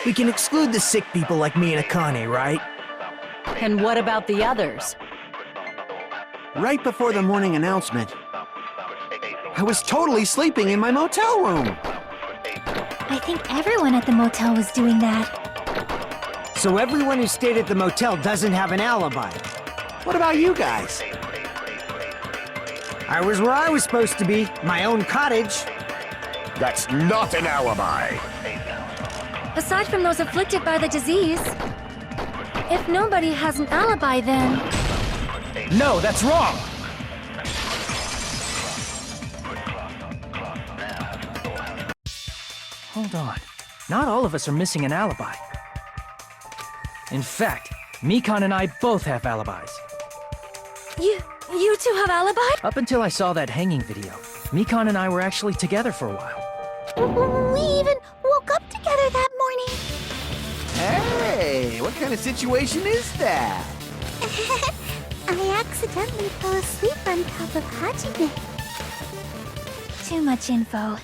We can exclude the sick people like me and Akane, right? And what about the others? Right before the morning announcement, I was totally sleeping in my motel room. I think everyone at the motel was doing that. So everyone who stayed at the motel doesn't have an alibi. What about you guys? I was where I was supposed to be, my own cottage. That's not an alibi. Aside from those afflicted by the disease, if nobody has an alibi, then... No, that's wrong! Hold on. Not all of us are missing an alibi. In fact, Mikan and I both have alibis. You two have alibis? Up until I saw that hanging video, Mikan and I were actually together for a while. We even woke up together that morning. Hey, what kind of situation is that? I accidentally fell asleep on top of Hajime. Too much info.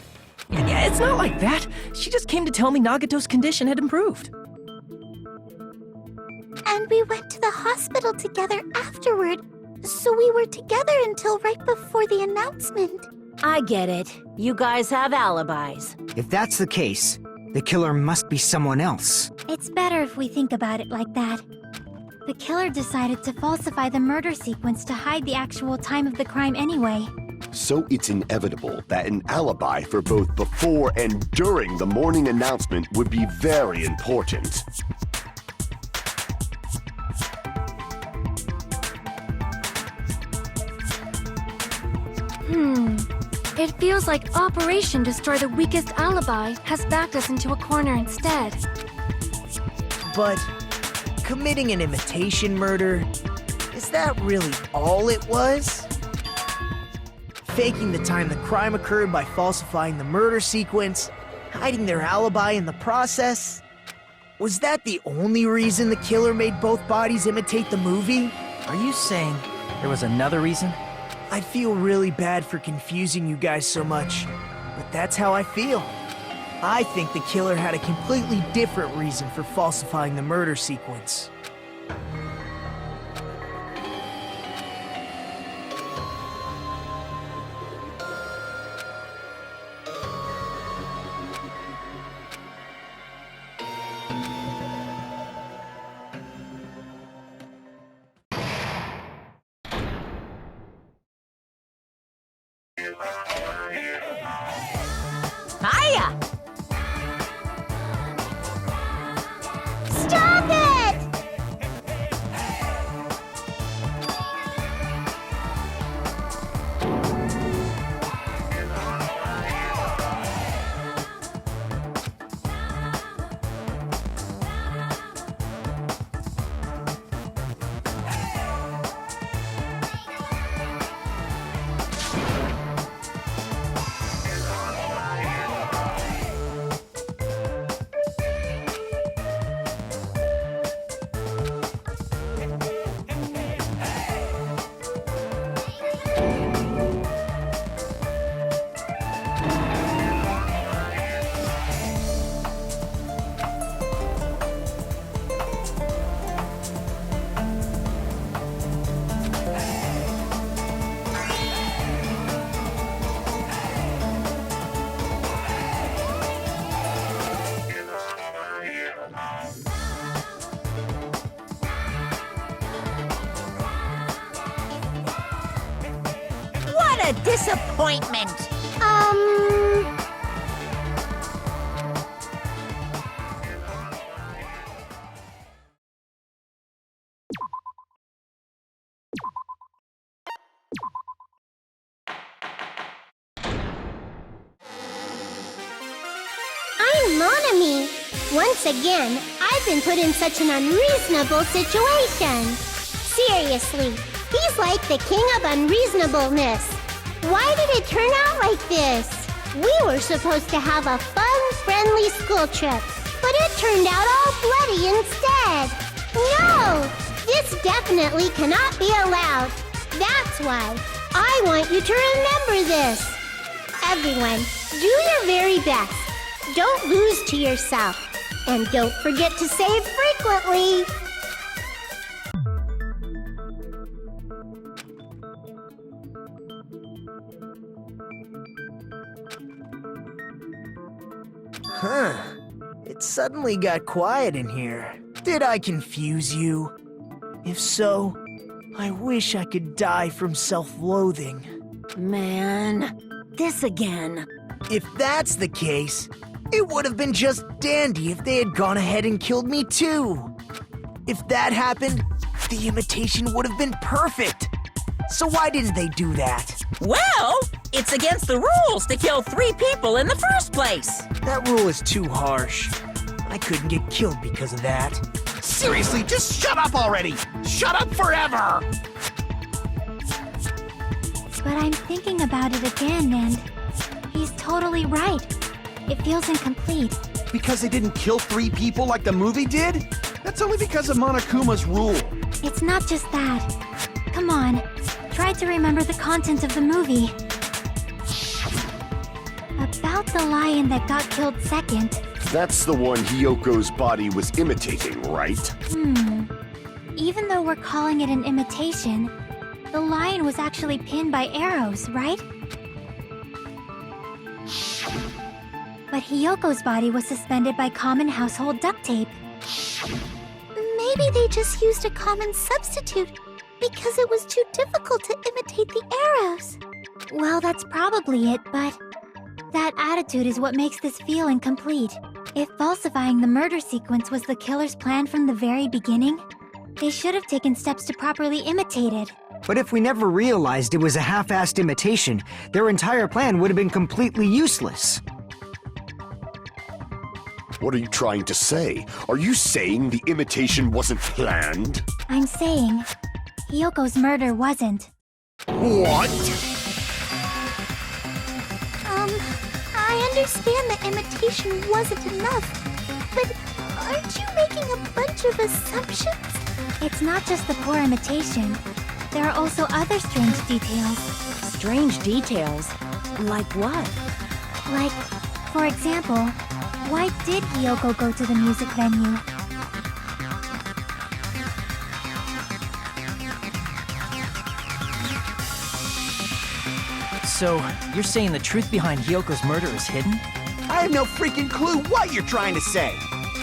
Yeah, it's not like that. She just came to tell me Nagato's condition had improved. And we went to the hospital together afterward, so we were together until right before the announcement. I get it. You guys have alibis. If that's the case, the killer must be someone else. It's better if we think about it like that. The killer decided to falsify the murder sequence to hide the actual time of the crime anyway. So it's inevitable that an alibi for both before and during the morning announcement would be very important. It feels like Operation Destroy the Weakest Alibi has backed us into a corner instead. But committing an imitation murder, is that really all it was? Faking the time the crime occurred by falsifying the murder sequence, hiding their alibi in the process? Was that the only reason the killer made both bodies imitate the movie? Are you saying there was another reason? I feel really bad for confusing you guys so much, but that's how I feel. I think the killer had a completely different reason for falsifying the murder sequence. Hiya! Stop it! What a disappointment! I'm Monami. Once again, I've been put in such an unreasonable situation. Seriously, he's like the king of unreasonableness. Why did it turn out like this? We were supposed to have a fun, friendly school trip, but it turned out all bloody instead. No! This definitely cannot be allowed. That's why I want you to remember this. everyone, do your very best. Don't lose to yourself. And don't forget to save frequently. Huh. It suddenly got quiet in here. Did I confuse you? If so, I wish I could die from self-loathing. Man, this again. If that's the case, it would have been just dandy if they had gone ahead and killed me too. If that happened, the imitation would have been perfect. So why didn't they do that? Well, it's against the rules to kill 3 people in the first place. That rule is too harsh. I couldn't get killed because of that. Seriously, just shut up already! Shut up forever! But I'm thinking about it again, and he's totally right. It feels incomplete. Because they didn't kill 3 people like the movie did? That's only because of Monokuma's rule. It's not just that. Come on, try to remember the content of the movie. About the lion that got killed second. That's the one Hyoko's body was imitating, right? Even though we're calling it an imitation, the lion was actually pinned by arrows, right? But Hyoko's body was suspended by common household duct tape. Maybe they just used a common substitute because it was too difficult to imitate the arrows. Well, that's probably it, but that attitude is what makes this feel incomplete. If falsifying the murder sequence was the killer's plan from the very beginning, they should have taken steps to properly imitate it. But if we never realized it was a half-assed imitation, their entire plan would have been completely useless. What are you trying to say? Are you saying the imitation wasn't planned? I'm saying, Hyoko's murder wasn't. What? I understand that imitation wasn't enough, but aren't you making a bunch of assumptions? It's not just the poor imitation. There are also other strange details. Strange details? Like what? Like, for example, why did Hyoko go to the music venue? So, you're saying the truth behind Hyoko's murder is hidden? I have no freaking clue what you're trying to say.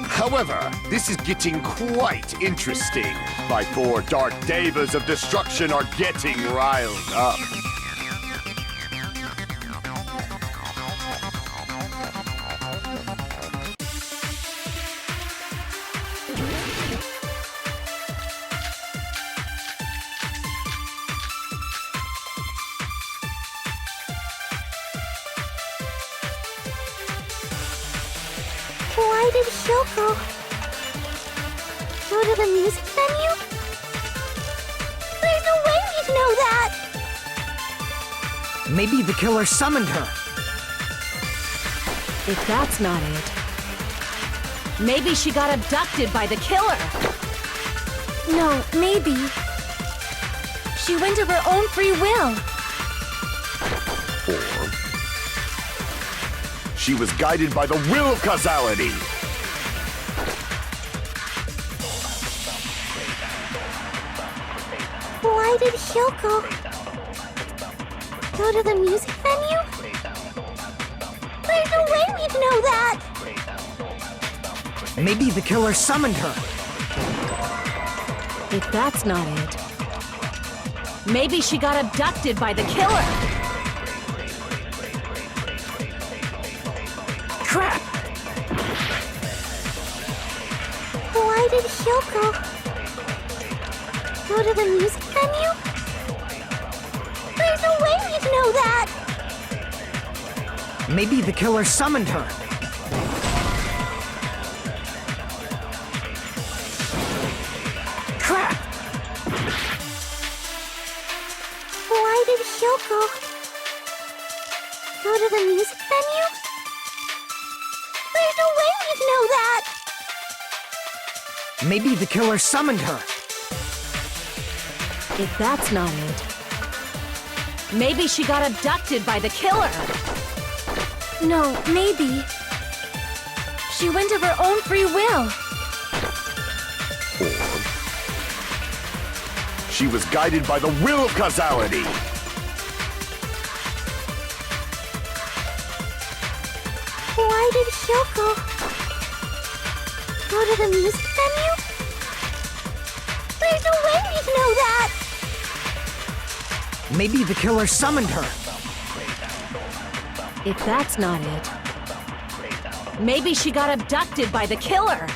However, this is getting quite interesting. My 4 dark devas of destruction are getting riled up. Why did Hyoko go to the music venue? There's no way we'd know that! Maybe the killer summoned her. If that's not it, maybe she got abducted by the killer. No, maybe she went of her own free will. Or she was guided by the will of causality. Why did Hyoko go to the music venue? There's no way we'd know that! Maybe the killer summoned her. If that's not it, maybe she got abducted by the killer. Crap! Why did Hyoko go to the music venue? There's no way we'd know that! Maybe the killer summoned her. Crap! Why did Hyoko go to the music venue? There's no way we'd know that! Maybe the killer summoned her. If that's not it, maybe she got abducted by the killer. No, maybe. She went of her own free will. Or she was guided by the will of causality. Why did Hyoko go to the music venue? There's no way we'd know that! Maybe the killer summoned her. If that's not it, maybe she got abducted by the killer.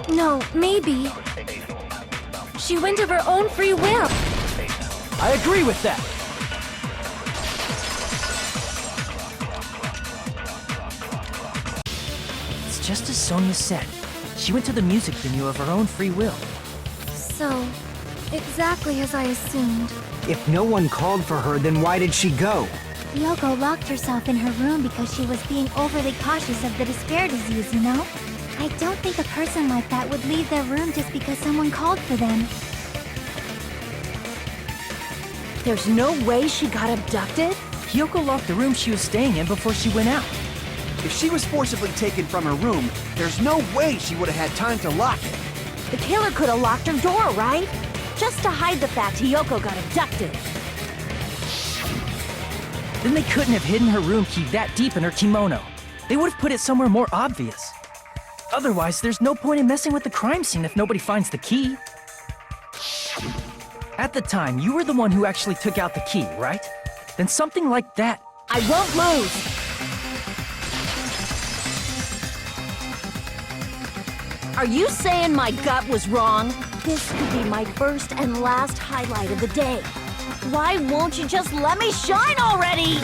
No, maybe. She went of her own free will. I agree with that. It's just as Sonia said. She went to the music venue of her own free will. So, exactly as I assumed. If no one called for her, then why did she go? Yoko locked herself in her room because she was being overly cautious of the despair disease, you know? I don't think a person like that would leave their room just because someone called for them. There's no way she got abducted? Hyoko locked the room she was staying in before she went out. If she was forcibly taken from her room, there's no way she would have had time to lock it. The killer could have locked her door, right? Just to hide the fact Hyoko got abducted. Then they couldn't have hidden her room key that deep in her kimono. They would have put it somewhere more obvious. Otherwise, there's no point in messing with the crime scene if nobody finds the key. At the time, you were the one who actually took out the key, right? Then something like that. I won't lose! Are you saying my gut was wrong? This could be my first and last highlight of the day. Why won't you just let me shine already?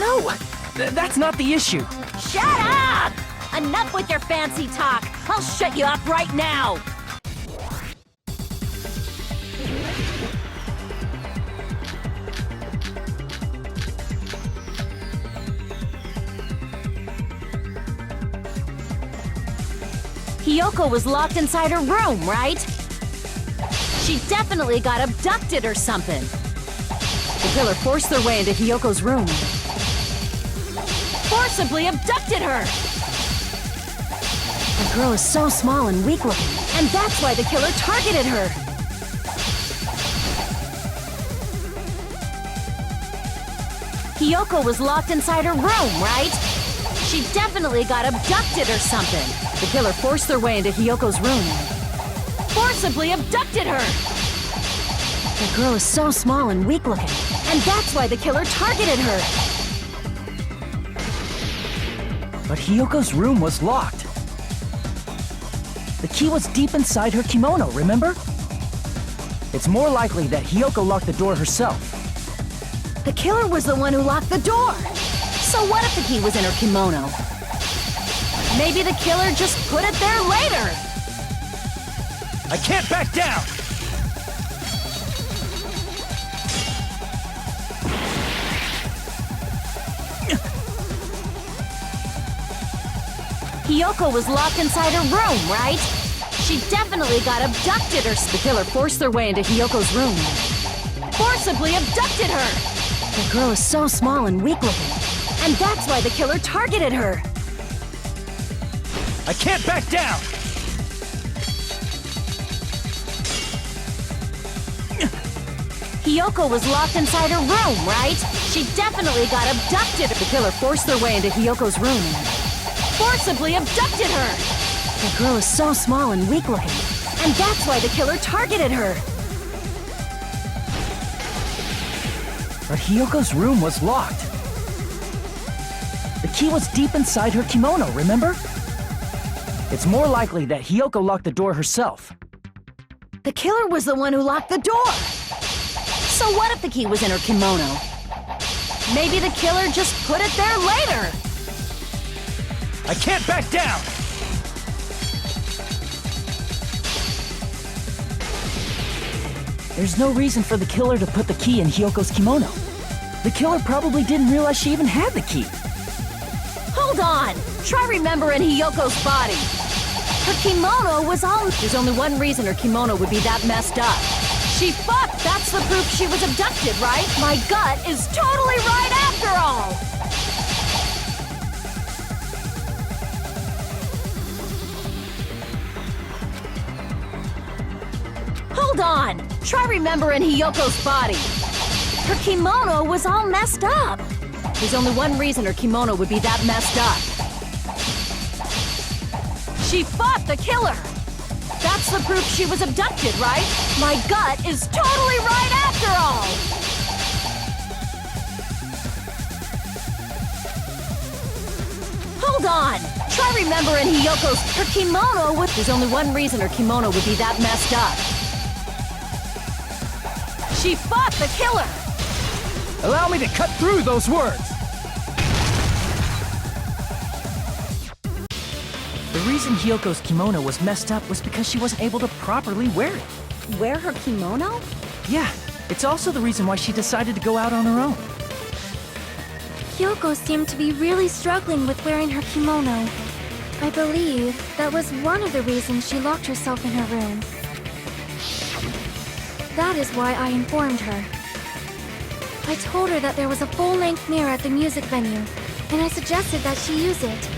No! That's not the issue. Shut up! Enough with your fancy talk. I'll shut you up right now. Hyoko was locked inside her room, right? She definitely got abducted or something. The killer forced their way into Hyoko's room. Forcibly abducted her! The girl is so small and weak-looking, and that's why the killer targeted her. Hyoko was locked inside her room, right? She definitely got abducted or something. The killer forced their way into Hyoko's room. Forcibly abducted her! The girl is so small and weak-looking, and that's why the killer targeted her. But Hyoko's room was locked. The key was deep inside her kimono, remember? It's more likely that Hyoko locked the door herself. The killer was the one who locked the door. So what if the key was in her kimono? Maybe the killer just put it there later. I can't back down! Hyoko was locked inside her room, right? She definitely got abducted or the killer forced their way into Hyoko's room. Forcibly abducted her! The girl is so small and weak-looking, and that's why the killer targeted her. I can't back down! Hyoko was locked inside her room, right? She definitely got abducted. The killer forced their way into Hyoko's room. Forcibly abducted her! The girl is so small and weak-looking, and that's why the killer targeted her. But Hyoko's room was locked. The key was deep inside her kimono, remember? It's more likely that Hyoko locked the door herself. The killer was the one who locked the door. So what if the key was in her kimono? Maybe the killer just put it there later. I can't back down! There's no reason for the killer to put the key in Hyoko's kimono. The killer probably didn't realize she even had the key. Hold on! Try remembering Hyoko's body. Her kimono was all... There's only one reason her kimono would be that messed up. She fucked! That's the proof she was abducted, right? My gut is totally right after all! Hold on! Try remembering Hiyoko's body. Her kimono was all messed up. There's only one reason her kimono would be that messed up. She fought the killer! That's the proof she was abducted, right? My gut is totally right after all! Hold on! Try remembering Hiyoko's... Her kimono was... There's only one reason her kimono would be that messed up. She fought the killer! Allow me to cut through those words! The reason Hiyoko's kimono was messed up was because she wasn't able to properly wear it. Wear her kimono? Yeah, it's also the reason why she decided to go out on her own. Kyoko seemed to be really struggling with wearing her kimono. I believe that was one of the reasons she locked herself in her room. That is why I informed her. I told her that there was a full-length mirror at the music venue, and I suggested that she use it.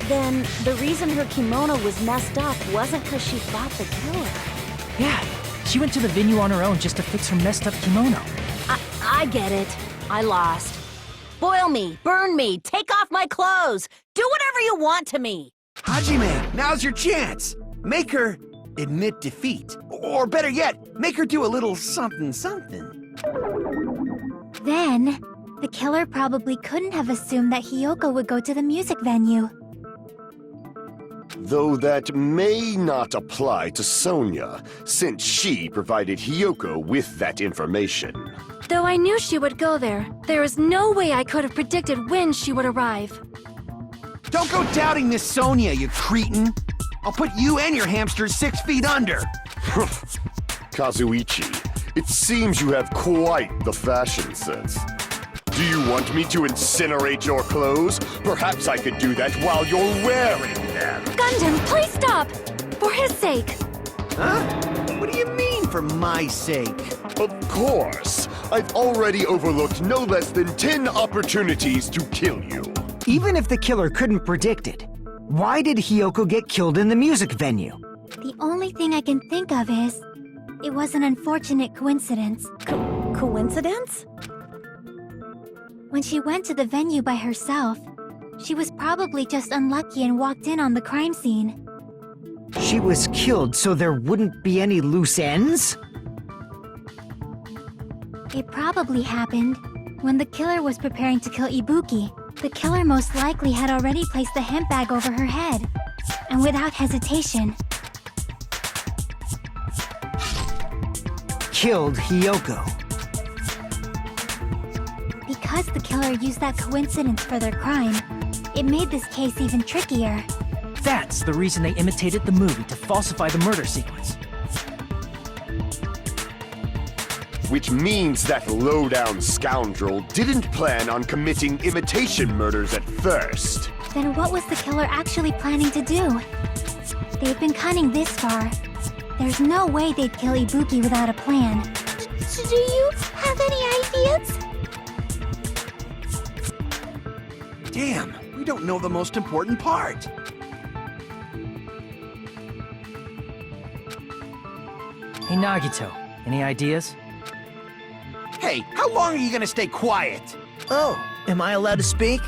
Then, the reason her kimono was messed up wasn't because she fought the killer. Yeah, she went to the venue on her own just to fix her messed up kimono. I get it. I lost. Boil me, burn me, take off my clothes, do whatever you want to me. Hajime, now's your chance. Make her admit defeat. Or better yet, make her do a little something something. Then, the killer probably couldn't have assumed that Hiyoko would go to the music venue. Though that may not apply to Sonia, since she provided Hiyoko with that information. Though I knew she would go there, there is no way I could have predicted when she would arrive. Don't go doubting Miss Sonia, you cretin. I'll put you and your hamsters 6 feet under. Kazuichi, it seems you have quite the fashion sense. Do you want me to incinerate your clothes? Perhaps I could do that while you're wearing them. Gundam, please stop! For his sake! Huh? What do you mean, for my sake? Of course. I've already overlooked no less than 10 opportunities to kill you. Even if the killer couldn't predict it, why did Hiyoko get killed in the music venue? The only thing I can think of is... it was an unfortunate coincidence. Coincidence? When she went to the venue by herself, she was probably just unlucky and walked in on the crime scene. She was killed so there wouldn't be any loose ends? It probably happened when the killer was preparing to kill Ibuki. The killer most likely had already placed the hemp bag over her head, and without hesitation, killed Hiyoko. Because the killer used that coincidence for their crime, it made this case even trickier. That's the reason they imitated the movie to falsify the murder sequence. Which means that low-down scoundrel didn't plan on committing imitation murders at first. Then what was the killer actually planning to do? They've been cunning this far. There's no way they'd kill Ibuki without a plan. Do you have any ideas? Damn, we don't know the most important part. Hey Nagito, any ideas? Hey, how long are you gonna stay quiet? Oh, am I allowed to speak?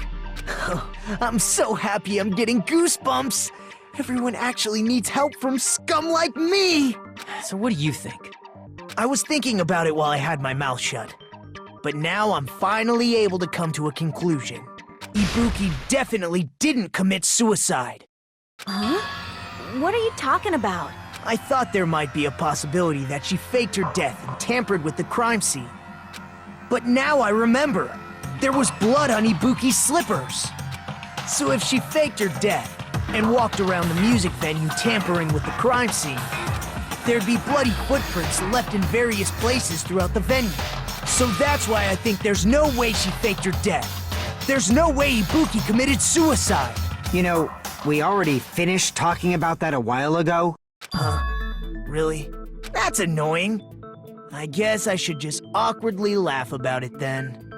I'm so happy I'm getting goosebumps. Everyone actually needs help from scum like me. So what do you think? I was thinking about it while I had my mouth shut. But now I'm finally able to come to a conclusion. Ibuki definitely didn't commit suicide. Huh? What are you talking about? I thought there might be a possibility that she faked her death and tampered with the crime scene. But now I remember, there was blood on Ibuki's slippers. So if she faked her death and walked around the music venue tampering with the crime scene, there'd be bloody footprints left in various places throughout the venue. So that's why I think there's no way she faked her death. There's no way Ibuki committed suicide. You know, we already finished talking about that a while ago. Huh? Really? That's annoying. I guess I should just awkwardly laugh about it then.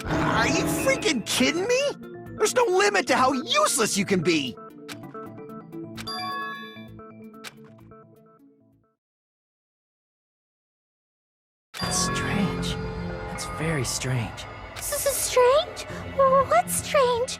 Are you freaking kidding me? There's no limit to how useless you can be. very strange. Strange? What's strange?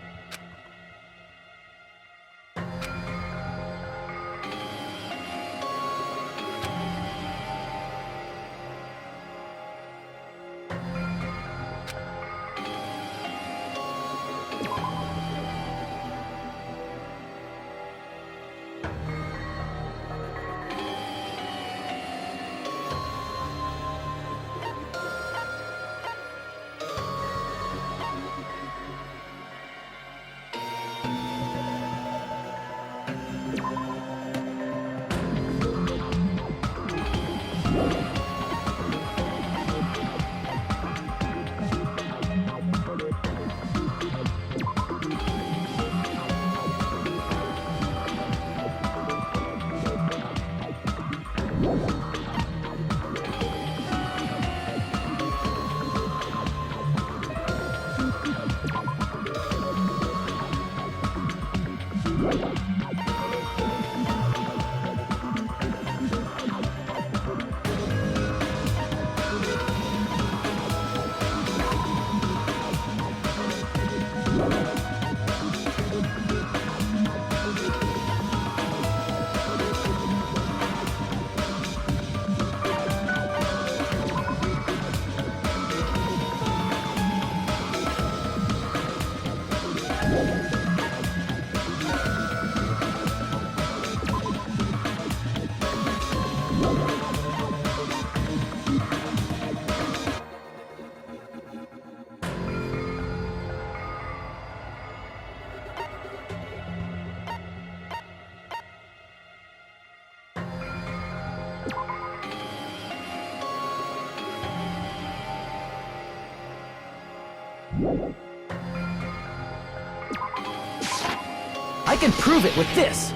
I can prove it with this!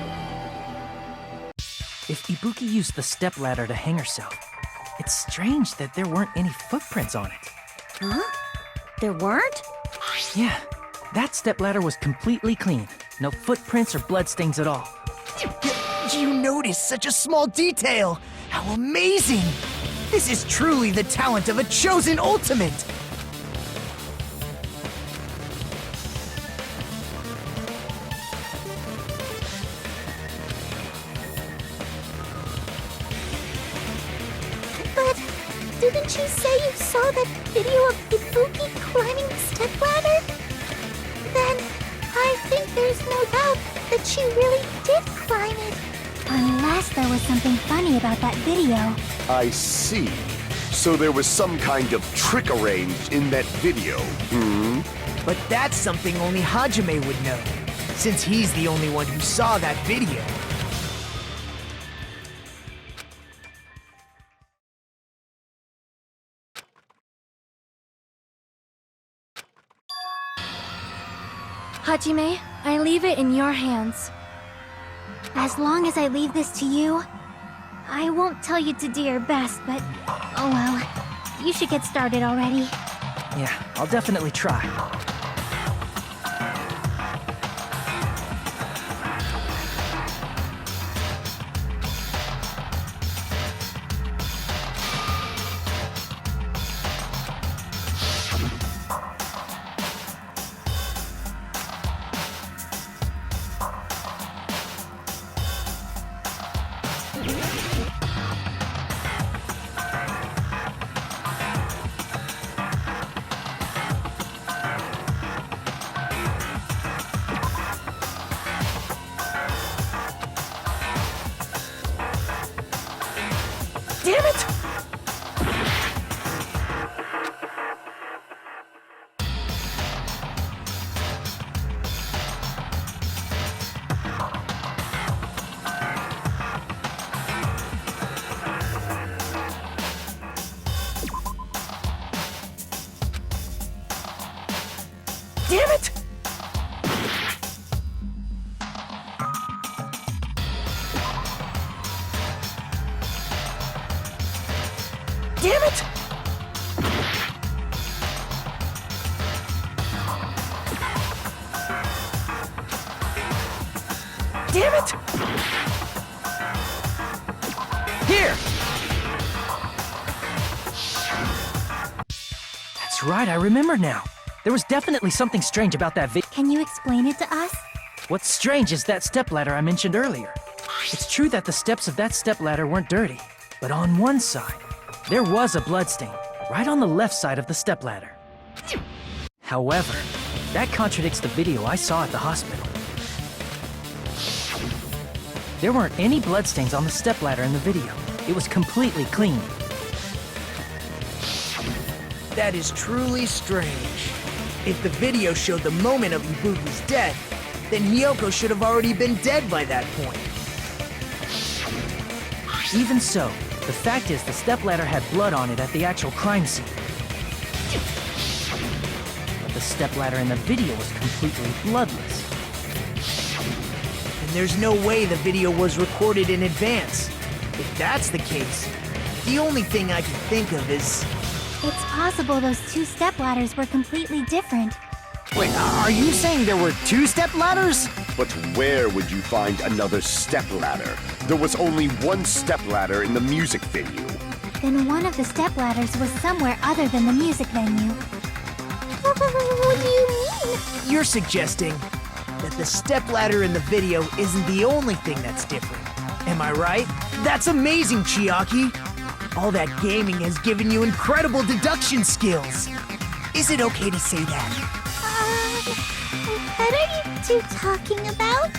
If Ibuki used the stepladder to hang herself, it's strange that there weren't any footprints on it. Huh? There weren't? Yeah, that stepladder was completely clean. No footprints or bloodstains at all. You noticed such a small detail! How amazing! This is truly the talent of a chosen ultimate! But didn't you say you saw that video of Ibuki climbing the stepladder? Then I think there's no doubt that she really did climb it. Unless there was something funny about that video. I see. So there was some kind of trick arranged in that video, hmm? But that's something only Hajime would know, since he's the only one who saw that video. Hajime, I leave it in your hands. As long as I leave this to you, I won't tell you to do your best, but oh well. You should get started already. Yeah, I'll definitely try. Damn it! Damn it! Damn it! Damn it! Here! That's That's right, I remember now. There was definitely something strange about that video. Can you explain it to us? What's strange is that stepladder I mentioned earlier. It's true that the steps of that stepladder weren't dirty, but on one side, there was a bloodstain, right on the left side of the stepladder. However, that contradicts the video I saw at the hospital. There weren't any bloodstains on the stepladder in the video. It was completely clean. That is truly strange. If the video showed the moment of Ibuki's death, then Hiyoko should have already been dead by that point. Even so, the fact is the stepladder had blood on it at the actual crime scene. But the stepladder in the video was completely bloodless. And there's no way the video was recorded in advance. If that's the case, the only thing I can think of is... It's possible those two stepladders were completely different. Wait, are you saying there were two stepladders? But where would you find another stepladder? There was only one stepladder in the music venue. Then one of the stepladders was somewhere other than the music venue. What do you mean? You're suggesting that the stepladder in the video isn't the only thing that's different. Am I right? That's amazing, Chiaki! All that gaming has given you incredible deduction skills. Is it okay to say that? What are you two talking about?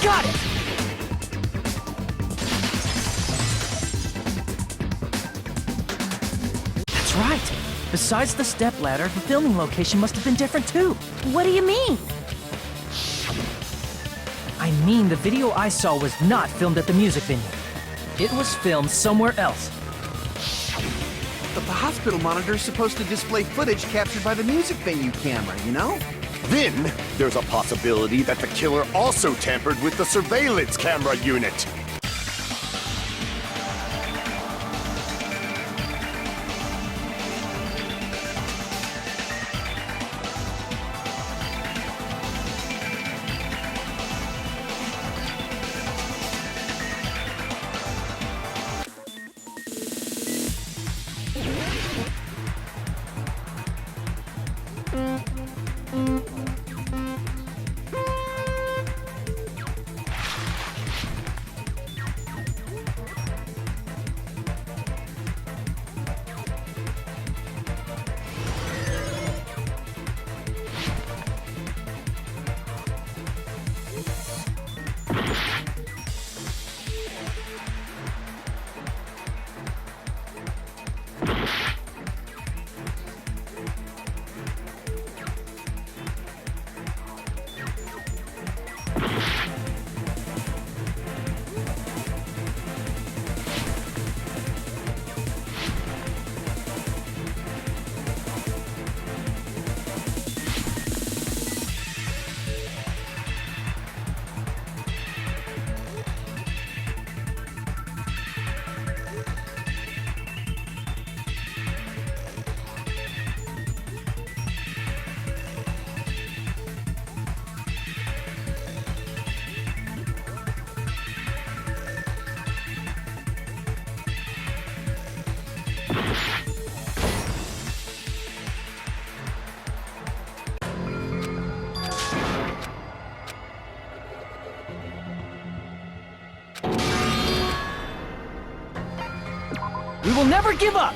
Got it! That's right. Besides the stepladder, the filming location must have been different too. What do you mean? I mean, the video I saw was not filmed at the music venue. It was filmed somewhere else. But the hospital monitor's supposed to display footage captured by the music venue camera, you know? Then, there's a possibility that the killer also tampered with the surveillance camera unit. We will never give up!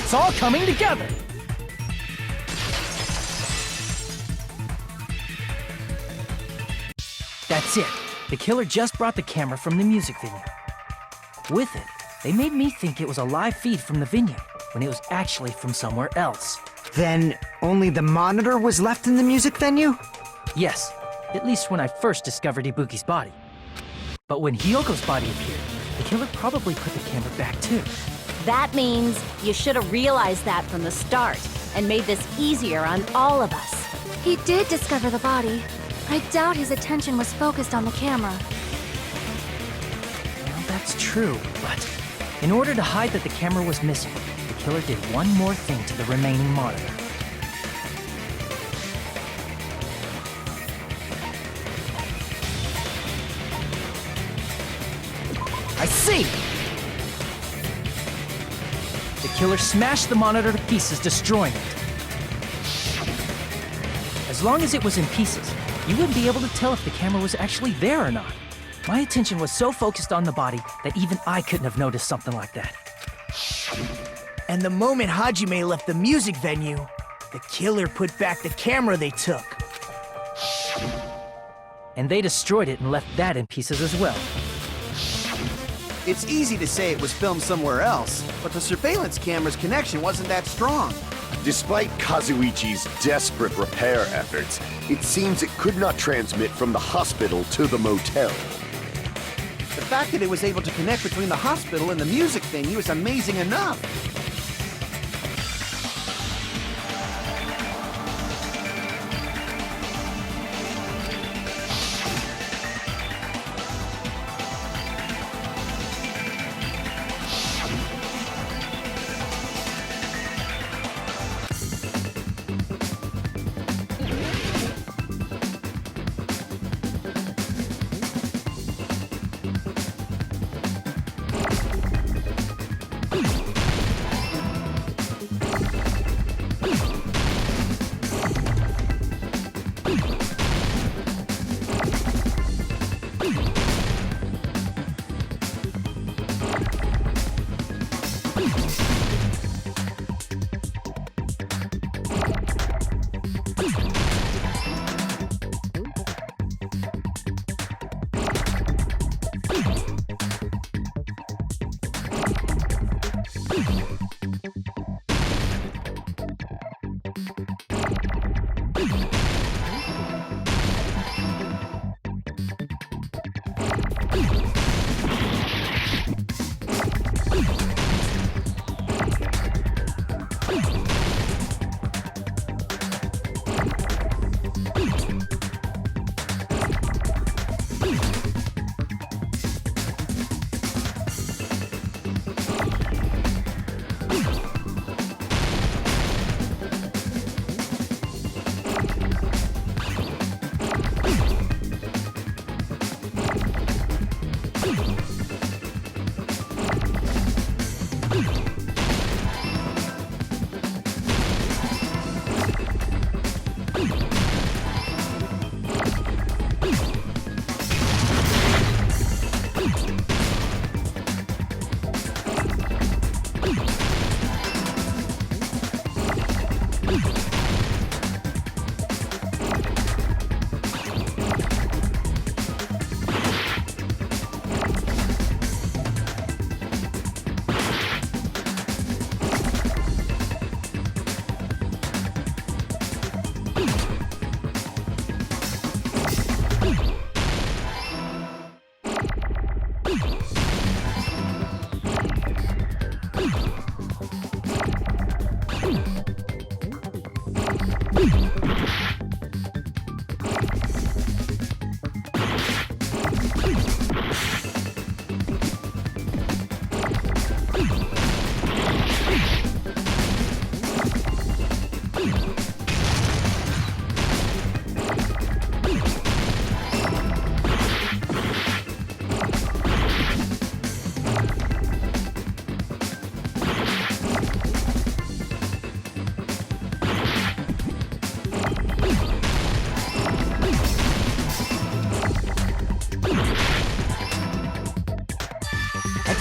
It's all coming together! That's it. The killer just brought the camera from the music venue. With it, they made me think it was a live feed from the venue, when it was actually from somewhere else. Then only the monitor was left in the music venue? Yes, at least when I first discovered Ibuki's body. But when Hyoko's body appeared, the killer probably put the camera back too. That means you should have realized that from the start and made this easier on all of us. He did discover the body. I doubt his attention was focused on the camera. Well, that's true, but in order to hide that the camera was missing, the killer did one more thing to the remaining monitor. I see! The killer smashed the monitor to pieces, destroying it. As long as it was in pieces, you wouldn't be able to tell if the camera was actually there or not. My attention was so focused on the body that even I couldn't have noticed something like that. And the moment Hajime left the music venue, the killer put back the camera they took. And they destroyed it and left that in pieces as well. It's easy to say it was filmed somewhere else, but the surveillance camera's connection wasn't that strong. Despite Kazuichi's desperate repair efforts, it seems it could not transmit from the hospital to the motel. The fact that it was able to connect between the hospital and the music venue is amazing enough.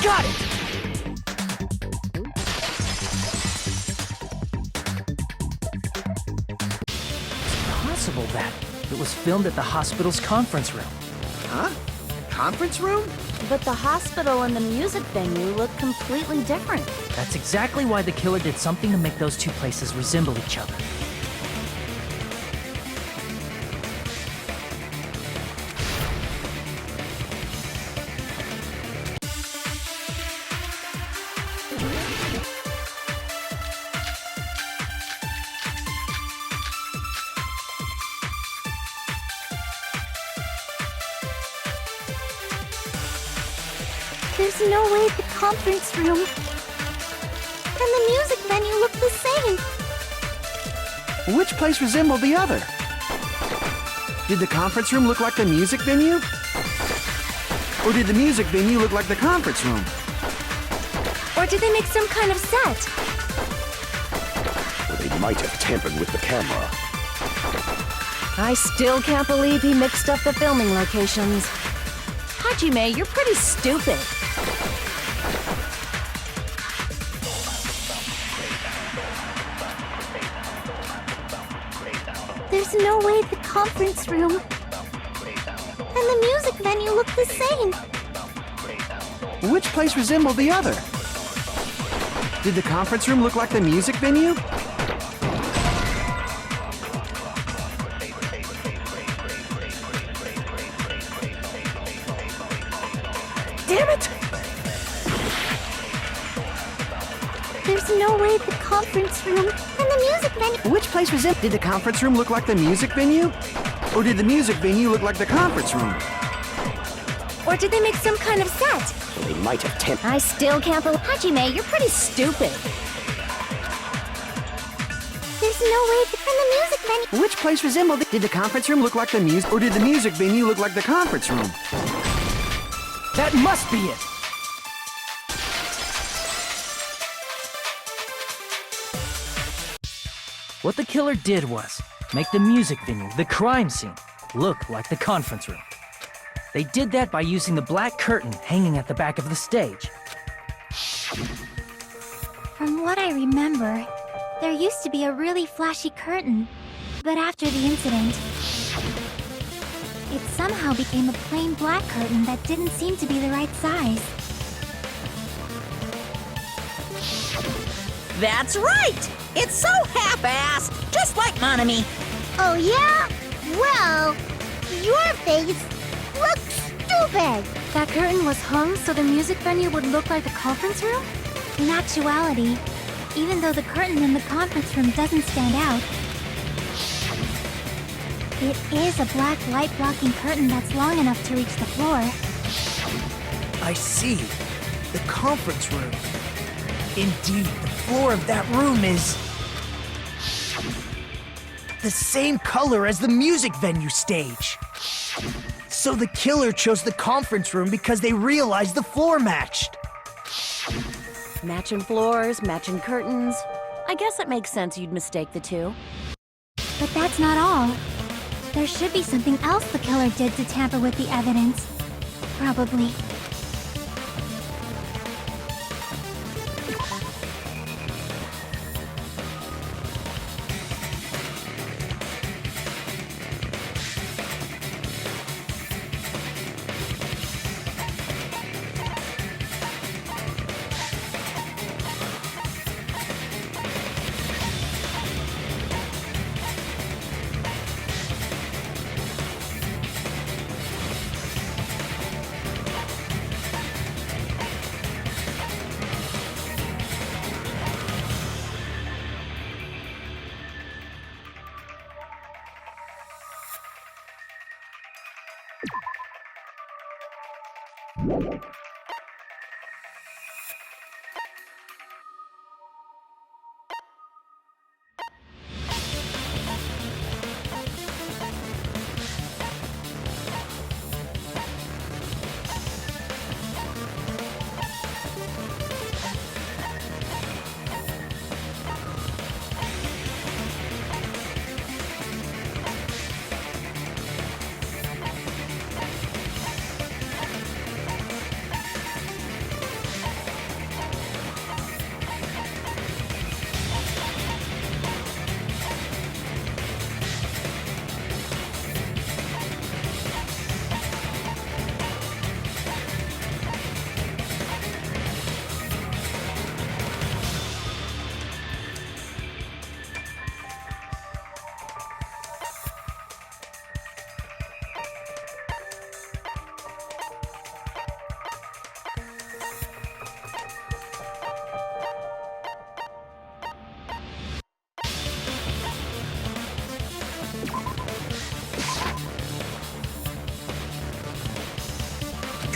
Got it! It was filmed at the hospital's conference room. Huh? Conference room? But the hospital and the music venue look completely different. That's exactly why the killer did something to make those two places resemble each other. There's no way the conference room and the music venue look the same. Which place resembled the other? Did the conference room look like the music venue? Or did the music venue look like the conference room? Or did they make some kind of set? Or they might have tampered with the camera. I still can't believe he mixed up the filming locations. Hajime, you're pretty stupid. There's no way the conference room and the music venue look the same. Which place resembled the other? Did the conference room look like the music venue? Damn it! There's no way the conference room and the music venue. Which place resembled? Did the conference room look like the music venue? Or did the music venue look like the conference room? Or did they make some kind of set? Or they might have tampered. I still can't believe. Hajime, you're pretty stupid. There's no way the music venue. Which place resembled? Did the conference room look like the music? Or did the music venue look like the conference room? That must be it! What the killer did was make the music venue, the crime scene, look like the conference room. They did that by using the black curtain hanging at the back of the stage. From what I remember, there used to be a really flashy curtain. But after the incident, it somehow became a plain black curtain that didn't seem to be the right size. That's right! It's so half-assed, just like Monami. Oh yeah? Well, your face looks stupid. That curtain was hung so the music venue would look like the conference room? In actuality, even though the curtain in the conference room doesn't stand out, it is a black light-blocking curtain that's long enough to reach the floor. I see. The conference room. Indeed, the floor of that room is the same color as the music venue stage. So the killer chose the conference room because they realized the floor matched. Matching floors, matching curtains. I guess it makes sense you'd mistake the two. But that's not all. There should be something else the killer did to tamper with the evidence. Probably.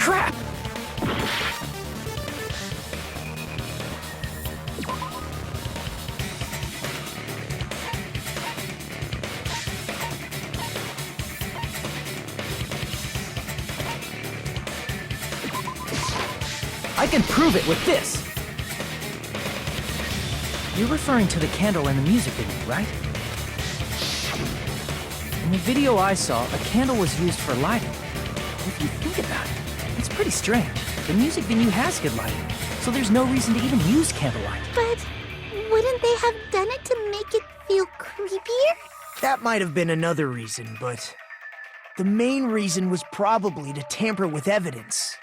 Crap! I can prove it with this! You're referring to the candle in the music video, right? In the video I saw, a candle was used for lighting. If you think about it, it's pretty strange. The music venue has good lighting, so there's no reason to even use candlelight. But wouldn't they have done it to make it feel creepier? That might have been another reason, but the main reason was probably to tamper with evidence.